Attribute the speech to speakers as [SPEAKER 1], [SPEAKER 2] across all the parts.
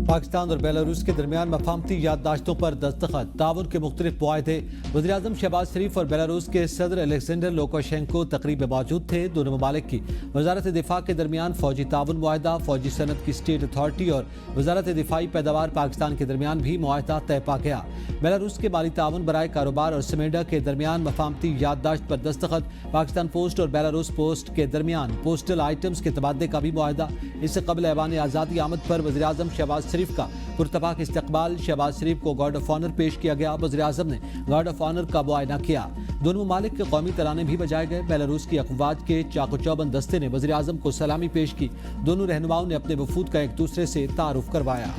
[SPEAKER 1] पाकिस्तान और बेलारूस के दरमियान मफाहमती याददाश्तों पर दस्तखत, ताउन के मुख्तलिफ मुआहदे। वज़ीर-ए-आज़म शहबाज शरीफ और बेलारूस के सदर अलेक्जेंडर लुकाशेंको तकरीब में मौजूद थे। दोनों ममालिक की वजारत दिफा के दरमियान फौजी ताउन मुआहदा, फौजी सनत की स्टेट अथॉरिटी और वजारत दिफाई पैदावार पाकिस्तान के दरमियान भी मुआहदा तय पा गया। बेलारूस के माली ताउन बराए कारोबार और समेडा के दरमियान मफाहमती याददाश्त पर दस्तखत, पाकिस्तान पोस्ट और बेलारूस पोस्ट के दरमियान पोस्टल आइटम्स के तबादले का भी मुआहदा। इससे कबल ऐवान आज़ादी आमद पर वज़ीर-ए-आज़म शहबाज शरीफ का पुरतपाक इस्तकबाल, शहबाज शरीफ को गार्ड ऑफ ऑनर पेश किया गया। वज़ीर-ए-आज़म ने गार्ड ऑफ ऑनर का मुआयना किया। दोनों ममालिक के कौमी तराने भी बजाए गए। बेलारूस की अफवाज के चाको चौबंद दस्ते ने वज़ीर-ए-आज़म को सलामी पेश की। दोनों रहनुमाओं ने अपने वफूद का एक दूसरे से तारुफ करवाया।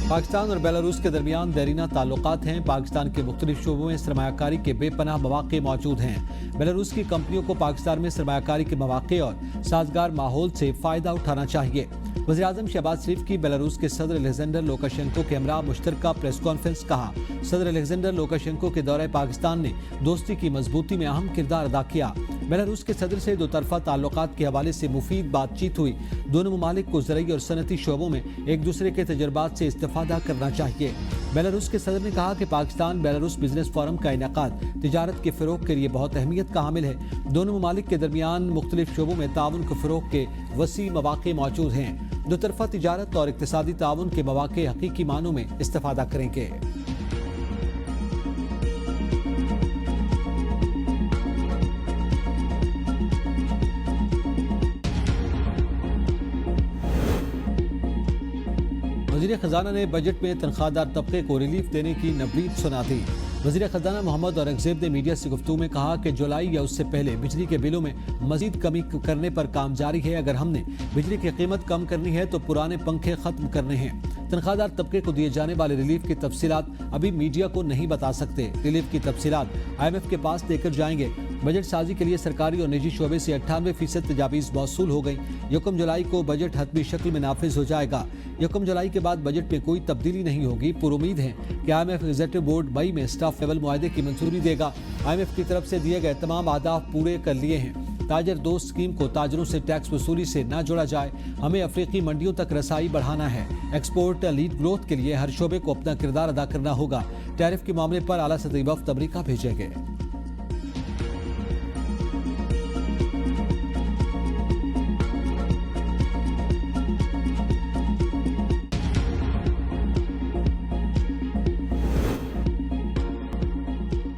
[SPEAKER 1] पाकिस्तान और बेलारूस के दरमियान देरीना ताल्लुकात हैं। पाकिस्तान के मुख्तलिफ शोबों में सरमायाकारी के बेपनाह मौके मौजूद हैं। बेलारूस की कंपनियों को पाकिस्तान में सरमायाकारी के मौके और साजगार माहौल से फ़ायदा उठाना चाहिए। वज़ीर-ए-आज़म शहबाज शरीफ की बेलारूस के सदर अलेक्जेंडर लुकाशेंको के हमरा मुश्तरका प्रेस कॉन्फ्रेंस। कहा, सदर अलेक्जेंडर लुकाशेंको के दौरे पाकिस्तान ने दोस्ती की मजबूती में अहम किरदार अदा किया। बेलारूस के सदर से दो तरफा ताल्लुकात के हवाले से मुफीद बातचीत हुई। दोनों ममालिक को ज़रई और सनती शोबों में एक दूसरे के तजुर्बात से इस्तेफादा करना चाहिए। बेलारूस के सदर ने कहा कि पाकिस्तान बेलारूस बिजनेस फोरम का इनेकाद तिजारत के फ़रोग के लिए बहुत अहमियत का हामिल है। दोनों ममालिक के दरमियान मुख्तलिफ शोबों में ताउन के फ़रोग के वसी मौके मौजूद हैं। दो तरफा तिजारत और इक्तिसादी ताउन के मौके हकीकी मानों में इस्तेफादा करेंगे। वज़ीर ख़जाना ने बजट में तनख्वाहदार तबके को रिलीफ देने की नवीद सुना दी। वज़ीर ख़जाना मोहम्मद औरंगज़ेब ने मीडिया से गुफ्तगू में कहा कि जुलाई या उससे पहले बिजली के बिलों में मजीद कमी करने पर काम जारी है। अगर हमने बिजली की कीमत कम करनी है तो पुराने पंखे ख़त्म करने हैं। तनख्वाहदार तबके को दिए जाने वाले रिलीफ की तफसीलात अभी मीडिया को नहीं बता सकते। रिलीफ की तफसीलात IMF के पास देकर जाएंगे। बजट साजी के लिए सरकारी और निजी शोबे से 98% तजावीज़ मौसूल हो गई। 1 जुलाई को बजट हतमी शक्ल में नाफिज हो जाएगा। 1 जुलाई के बाद बजट में कोई तब्दीली नहीं होगी। पुरुमीद है कि IMF एग्जीक्यूटिव बोर्ड मई में स्टाफ लेवल मुआहदे की मंजूरी देगा। IMF की तरफ से दिए गए तमाम आदाफ पूरे कर लिए हैं। ताजर दोस्त स्कीम को ताजरों से टैक्स वसूली से न जोड़ा जाए। हमें अफ्रीकी मंडियों तक रसाई बढ़ाना है। एक्सपोर्ट लीड ग्रोथ के लिए हर शोबे को अपना किरदार अदा करना होगा। टैरिफ के मामले पर आला सतही वफ्द अमरीका भेजे गए।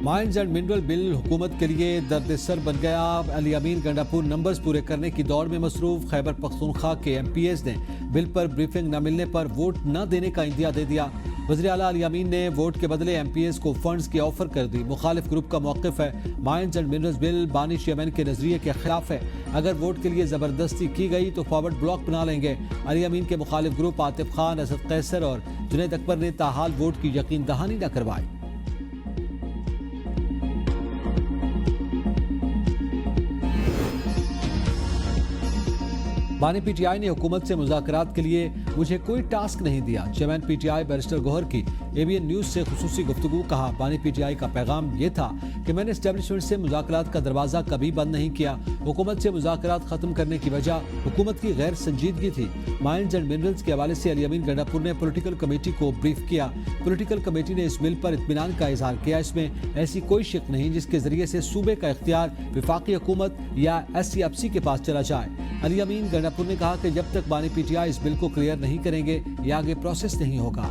[SPEAKER 1] माइंस एंड मिनरल बिल हुकूमत के लिए दर्द-ए-सर बन गया। अली अमीन गंडापुर नंबर्स पूरे करने की दौड़ में मसरूफ। खैबर पख्तूनख्वा के MPs ने बिल पर ब्रीफिंग न मिलने पर वोट न देने का इंदिया दे दिया। वज़ीर आला अली अमीन ने वोट के बदले MPs को फंड्स की ऑफर कर दी। मुखालिफ ग्रुप का मौक़िफ़ है माइंस एंड मिनरल्स बिल बानिश यमन के नजरिए के खिलाफ है। अगर वोट के लिए जबरदस्ती की गई तो फॉरवर्ड ब्लॉक बना लेंगे। अली अमीन के मुखालिफ ग्रुप आतिफ खान, असद कैसर और जुनैद अकबर ने ताहाल वोट की यकीन दहानी न करवाई। बानी PTI ने हुकूमत से मुज़ाकरात के लिए मुझे कोई टास्क नहीं दिया। चेयरमैन PTI बैरिस्टर गौहर की ABN न्यूज़ से खुसूसी गुफ्तगू। कहा, बानी PTI का पैगाम ये था कि मैंने एस्टेब्लिशमेंट से मुज़ाकरात का दरवाज़ा कभी बंद नहीं किया। हुकूमत से मुज़ाकरात ख़त्म करने की वजह हुकूमत की गैर संजीदगी थी। माइंस एंड मिनरल्स के हवाले से अली अमीन गंडापुर ने पोलिटिकल कमेटी को ब्रीफ किया। पोलिटिकल कमेटी ने इस बिल पर इत्मीनान का इजहार किया। इसमें ऐसी कोई शिक नहीं जिसके जरिए से सूबे का इख्तियार विफाकी हुकूमत या SCFC के पास चला जाए। अली अमीन गंडापुर ने कहा कि जब तक बानी PTI इस बिल को क्लियर नहीं करेंगे ये आगे प्रोसेस नहीं होगा।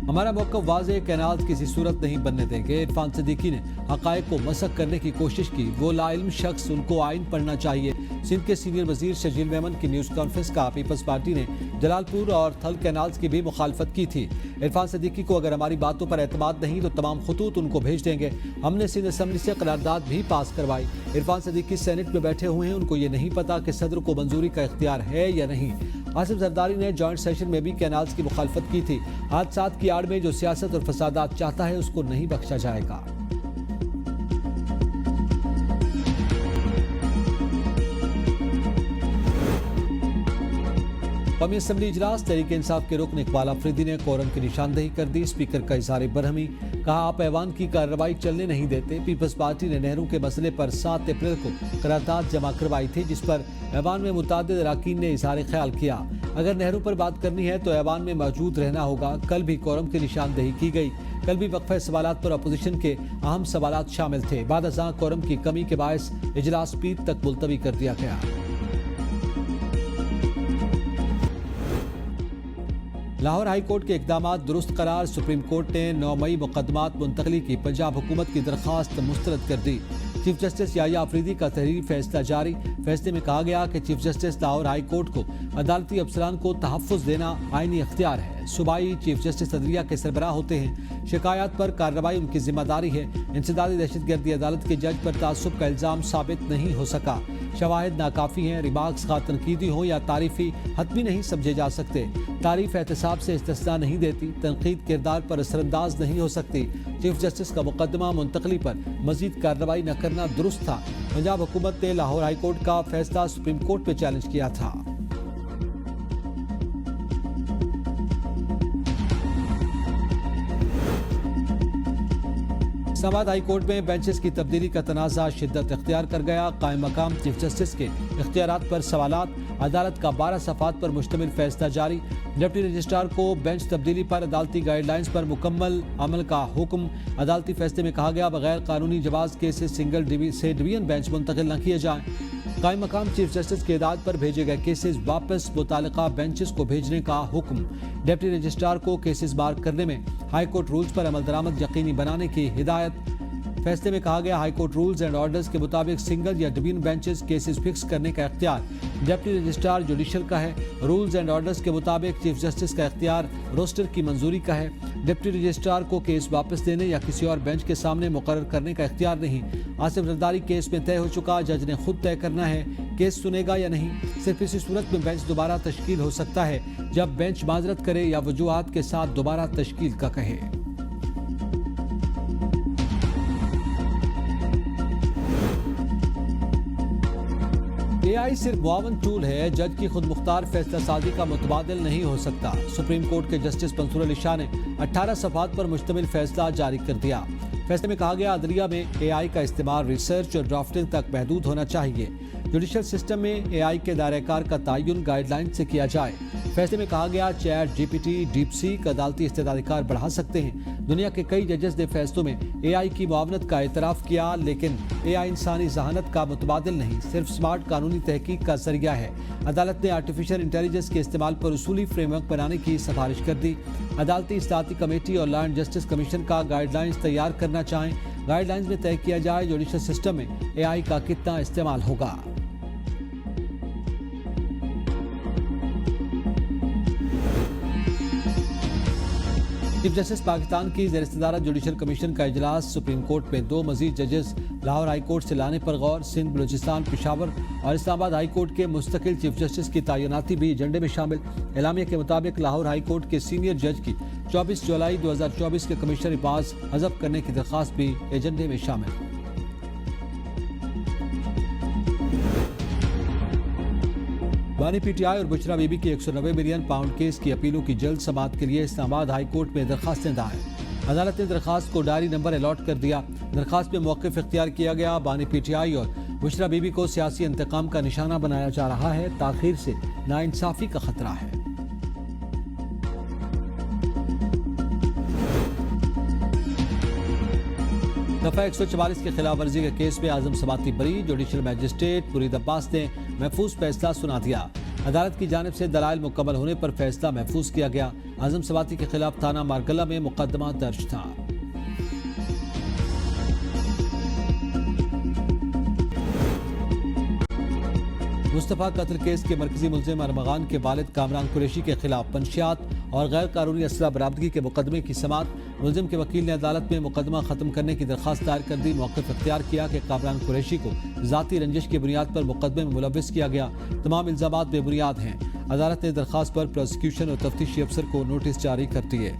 [SPEAKER 1] हमारा मौक़िफ़ वाज़ेह, कैनाल किसी सूरत नहीं बनने देंगे। इरफान सिद्दीकी ने हक़ाइक़ को मसक करने की कोशिश की। वो लाइल्म शख्स, उनको आइन पढ़ना चाहिए। सिंध के सीनियर वजीर शजील मेमन की न्यूज़ कॉन्फ्रेंस का पीपल्स पार्टी ने जलालपुर और थल कैनाल्स की भी मुखालफत की थी। इरफान सिद्दीकी को अगर हमारी बातों पर एतमाद नहीं तो तमाम खतूत उनको भेज देंगे। हमने सिंध असम्बली से करारदाद भी पास करवाई। इरफान सिद्दीकी सेनेट में बैठे हुए हैं, उनको ये नहीं पता कि सदर को मंजूरी का इख्तियार है या नहीं। आसिफ जरदारी ने जॉइंट सेशन में भी कैनाल्स की मुखालफत की थी। हादसात की आड़ में जो सियासत और फसादात चाहता है उसको नहीं बख्शा जाएगा। कौमी असम्बली इजलास तहरीक इंसाफ के रुकन इकबाल अफरीदी ने कोरम की निशानदेही कर दी। स्पीकर का इज़हार बरहमी, कहा आप ऐवान की कार्रवाई चलने नहीं देते। पीपल्स पार्टी ने नेहरू के मसले पर 7 अप्रैल को करारदाद जमा करवाई थी, जिस पर ऐवान में मुतादिद अरकान ने इज़हार ख्याल किया। अगर नेहरू पर बात करनी है तो ऐवान में मौजूद रहना होगा। कल भी कोरम की निशानदेही की गई। कल भी वक्फे सवालात पर अपोजिशन के अहम सवालात शामिल थे। बाद अज़ां कोरम की कमी के बायस इजलास पीर तक मुलतवी कर दिया गया। लाहौर हाई कोर्ट के इक़दामात दुरुस्त करार। सुप्रीम कोर्ट ने 9 मई मुकदमात मुंतकली की पंजाब हुकूमत की दरख्वास्त मुस्तरद कर दी। चीफ जस्टिस याहिया अफरीदी का तहरीरी फैसला जारी। फैसले में कहा गया कि chief justice Lahore high court को अदालती अफसरान को तहफ़्फ़ुज़ देना आईनी अख्तियार है। सूबाई चीफ जस्टिस अदलिया के सरबराह होते हैं। शिकायत पर कार्रवाई उनकी जिम्मेदारी है। इंसदादी दहशतगर्दी अदालत के जज पर तासुब का इल्ज़ाम साबित नहीं हो सका। शवाहिद नाकाफ़ी हैं। रिमार्क्स खा तनकीदी हो या तारीफ़ी हतमी नहीं समझे जा सकते। तारीफ एहतसाब से इस्तिस्ना नहीं देती। तनकीद किरदार पर असरअंदाज नहीं हो सकती। चीफ जस्टिस का मुकदमा मुंतकली पर मजीद कार्रवाई न करना दुरुस्त था। पंजाब हुकूमत ने लाहौर हाई कोर्ट का फैसला सुप्रीम कोर्ट में चैलेंज किया था। इस्लामाबाद हाई कोर्ट में बेंचेस की तब्दीली का तनाज़ा शिद्दत इख्तियार कर गया। कायम मकाम चीफ जस्टिस के इख्तियारात पर सवालात। अदालत का 12 सफ़ात पर मुश्तमिल फैसला जारी। डिप्टी रजिस्ट्रार को बेंच तब्दीली पर अदालती गाइडलाइंस पर मुकम्मल अमल का हुक्म। अदालती फैसले में कहा गया बगैर कानूनी जवाज़ केसेस सिंगल से डिवीजन बेंच मुंतकिल न किए जाएं। कायम मकाम चीफ जस्टिस की हिदायत पर भेजे गए केसेस वापस मुतालिका बेंचेस को भेजने का हुक्म। डिप्टी रजिस्ट्रार को केसेस बार करने में हाई कोर्ट रूल्स पर अमल दरामद यकीनी बनाने की हिदायत। फैसले में कहा गया high court rules and orders के मुताबिक सिंगल या डिवीजन बेंचेस केसेस फिक्स करने का इख्तियार डिप्टी रजिस्ट्रार जुडिशल का है। रूल्स एंड ऑर्डर्स के मुताबिक चीफ जस्टिस का इख्तियार रोस्टर की मंजूरी का है। डिप्टी रजिस्ट्रार को केस वापस देने या किसी और बेंच के सामने मुकर्रर करने का इख्तियार नहीं। आसिफ जरदारी केस में तय हो चुका, जज ने खुद तय करना है केस सुनेगा या नहीं। सिर्फ इसी सूरत में बेंच दोबारा तश्कील हो सकता है जब बेंच माजरत करे या वजूहात के साथ दोबारा तश्कील का कहे। AI सिर्फ मुआवन टूल है, जज की खुद मुख्तार फैसला साजी का मुतबादिल नहीं हो सकता। सुप्रीम कोर्ट के जस्टिस मंसूर अली शाह ने 18 सफ़ात पर मुश्तमिल फैसला जारी कर दिया। फैसले में कहा गया अदलिया में AI का इस्तेमाल रिसर्च और ड्राफ्टिंग तक महदूद होना चाहिए। जुडिशल सिस्टम में AI के दायरेकार का तयन गाइडलाइन से किया जाए। फैसले में कहा गया चैट GPT, डीपसीक अदालती इस्तेदादिकार बढ़ा सकते हैं। दुनिया के कई जजेस ने फैसलों में AI की मुआवनत का एतराफ़ किया, लेकिन AI इंसानी जहानत का मुतबादिल नहीं, सिर्फ स्मार्ट कानूनी तहकीक का जरिया है। अदालत ने आर्टिफिशियल इंटेलिजेंस के इस्तेमाल पर उसूली फ्रेमवर्क बनाने की सिफारिश कर दी। अदालती इस्लाहती कमेटी और लॉ एंड जस्टिस कमीशन का गाइडलाइंस तैयार करना चाहें। गाइडलाइंस में तय किया जाए जुडिशल सिस्टम में AI का कितना इस्तेमाल होगा। चीफ जस्टिस पाकिस्तान की ज़ेर-ए-सदारत जुडिशल कमीशन का इजलास। सुप्रीम कोर्ट में 2 मजीद जजेस लाहौर हाई कोर्ट से लाने पर गौर। सिंध, बलूचिस्तान, पेशावर और इस्लामाबाद हाई कोर्ट के मुस्तकिल चीफ जस्टिस की तैनाती भी एजेंडे में शामिल। एलामिया के मुताबिक लाहौर हाई कोर्ट के सीनियर जज की 24 जुलाई 2024 के कमिश्नर पास हज़फ करने की दरख्वास्त भी एजेंडे में शामिल। बानी PTI और बुशरा बीबी की 190 मिलियन पाउंड केस की अपीलों की जल्द समाअत के लिए इस्लामाबाद हाई कोर्ट में दरखास्तें दायर। अदालत ने दरखास्त को डायरी नंबर अलॉट कर दिया। दरखास्त में मौक़िफ़ इख्तियार किया गया। बानी PTI और बुशरा बीबी को सियासी इंतकाम का निशाना बनाया जा रहा है। ताख़ीर से नाइंसाफ़ी का खतरा है। दफ़ा 144 के खिलाफ वर्जी के केस में आजम समाती बरी। जुडिशल मैजिस्ट्रेट मुरीद अब्बास ने महफूज फैसला सुना दिया। अदालत की जानिब से दलाइल मुकम्मल होने पर फैसला महफूज किया गया। आजम समाती के खिलाफ थाना मारगला में मुकदमा दर्ज था। मुस्तफ़ा कत्ल केस के मरकजी मुल्ज़िम अरमगान के वालिद कामरान कुरैशी के खिलाफ मंशियात और गैर कानूनी असला बरामदगी के मुकदमे की समाअत। मुल्ज़िम के वकील ने अदालत में मुकदमा ख़त्म करने की दरख्वास्त दायर कर दी। मौक़िफ़ इख्तियार किया कि कामरान कुरैशी को ज़ाती रंजिश की बुनियाद पर मुकदमे में मुलव्वस किया गया। तमाम इल्ज़ामात बेबुनियाद हैं। अदालत ने दरख्वास्त पर प्रोसिक्यूशन और तफ्तीशी अफसर को नोटिस जारी कर दिए।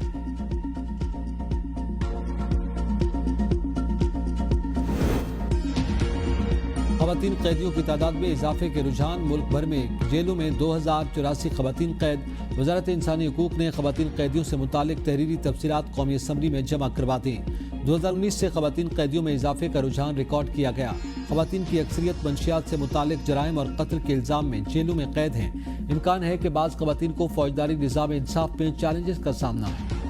[SPEAKER 1] खवातीन कैदियों की तादाद में इजाफे के रुझान, मुल्क भर में जेलों में 2084 खवातीन कैद। वजारत इंसानी हकूक ने खवातीन कैदियों से मुतालिक तहरीरी तफसीलात कौमी असम्बली में जमा करवा दी। 2019 से खवातीन कैदियों में इजाफे का रुझान रिकॉर्ड किया गया। खवातीन की अक्सरियत मंशियात से मुतालिक जराइम और कत्ल के इल्जाम में जेलों में कैद हैं। इम्कान है कि बाज़ खवातीन को फौजदारी निज़ाम इंसाफ में चैलेंजेस का सामना है।